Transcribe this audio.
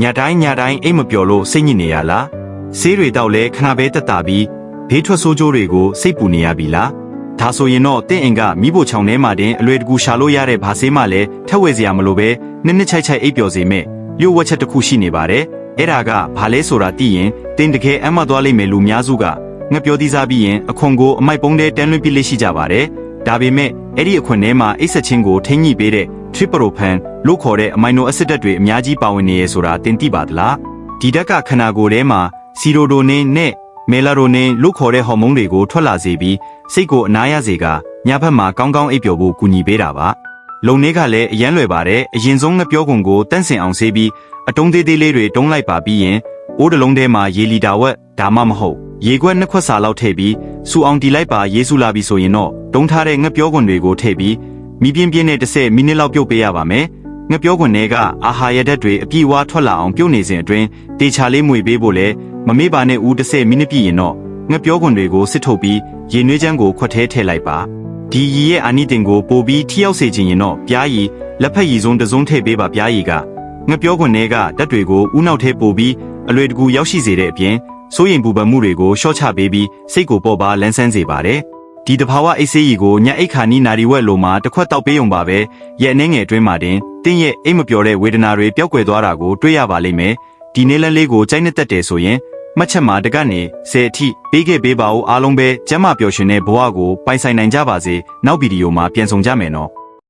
ညတိုင်းအိမ်မပျော်လို့စိတ်ညစ်နေရလားဆေးတွေတောက်လဲခဏပဲတက်တာပြီးဘေးထွက်ဆိုးကျိုးတွေကိုစိတ်ပူနေရပြီလားဒါဆိုရင်တော့တင့်အင်ကမိဖို့ချောင်းထဲမှာတင်အလွယ်တကူရှာလို့ရတဲ့ဘာဆေးမှလည်းထက်ဝဲစရာမလိုပဲနှစ်ချိုက်အိပ်ပျော်စေမဲ့လျှို့ဝှက်ချက်တစ်ခုရှိနေပါတယ်အဲ့ဒါကဘာလဲဆိုတာသိရင်တင်တကယ်အမှတ်သွားလိမ့်မယ်လူများစုကငှက်ပြောသီးစားပြီးရင်အခွန်ကိုအမိုက်ပုံးထဲတန်းလွှင့်ပြစ်လိရှိကြပါတယ်ဒါပေမဲ့အဲ့ဒီအခွန်ထဲမှာအိပ်ဆက်ခြင်းကိုထိန်းညှိပေးတဲ့ tryptophan လို့ခေါ်တဲ့အမိုင်နိုအဆစ်ဓာတ်တွေအများကြီးပါဝင်နေရဆိုတာတင်သိပါသလားဒီဓာတ်ကခန္ဓာကိုယ်ထဲမှာစီရိုတိုနင်းနဲ့မဲလာတိုနင်းလို့ခေါ်တဲ့ဟော်မုန်းတွေကိုထွက်လာစေပြီးစိတ်ကိုအနားရစေကညဘက်မှာကောင်းအိပ်ပျော်ဖို့ကူညီပေးတာပါလုံနေကလည်းအရန်လွယ်ပါတယ်အရင်ဆုံးငှက်ပြောခွန်ကိုတန့်စင်အောင်ဆေးပြီးအတုံးသေးသေးလေးတွေတုံးလိုက်ပါပြီးရင်အိုးတစ်လုံးထဲမှာရေလီတာဝက်ဒါမှမဟုတ်ရေခွက်နှစ်ခွက်စာလောက်ထည့်ပြီးစူအောင်တီလိုက်ပါရေးစုလာပြီဆိုရင်တော့တုံးထားတဲ့ငှက်ပြောခွန်တွေကိုထည့်ပြီးမီးပြင်းနဲ့10မိနစ်လောက်ပြုတ်ပေးရပါမယ်ငှက်ပြောခွန်တွေကအာဟာရဓာတ်တွေအပြည့်အဝထွက်လာအောင်ပြုတ်နေစဉ်အတွင်းတေချာလေးမွေပေးဖို့လဲမမေ့ပါနဲ့ဦး10မိနစ်ပြည့်ရင်တော့ငှက်ပြောခွန်တွေကိုစစ်ထုတ်ပြီးရေနွေးချမ်းကိုခွက်ထဲထည့်လိုက်ပါဒီရည်ရဲ့အာနိသင်ကိုပို့ပြီးထိရောက်စေခြင်းရင်တော့ပြားရည်လက်ဖက်ရည်စုံတစုံထည့်ပေးပါပြားရည်ကငှက်ပြောခွန်တွေကဓာတ်တွေကိုဥနောက်ထဲပို့ပြီးအလွယ်တကူရောက်ရှိစေတဲ့အပြင်စိုးရိမ်ပူပန်မှုတွေကိုရှော့ချပေးပြီးစိတ်ကိုပေါ့ပါလန်းဆန်းစေပါတယ်ဒီတဘာဝအိတ်ဆေးရည်ကိုညအိတ်ခါနီးနာရီဝက်လိုမှာတစ်ခွက်တောက်ပေးုံပါပဲရဲ့အနေငယ်အတွင်းမှာတင်တင်းရဲ့အိတ်မပျော်တဲ့ဝေဒနာတွေပျောက်ကွယ်သွားတာကိုတွေ့ရပါလိမ့်မယ်ဒီနေ့လန်းလေးကိုကြိုက်နှစ်သက်တယ်ဆိုရင်မှတ်ချက်မှာတကနေ10အထိပေးခဲ့ပေးပါဦးအားလုံးပဲကျမ်းမာပျော်ရွှင်တဲ့ဘဝကိုပိုင်ဆိုင်နိုင်ကြပါစေနောက်ဗီဒီယိုမှာပြန်ဆောင်ကြမယ်နော်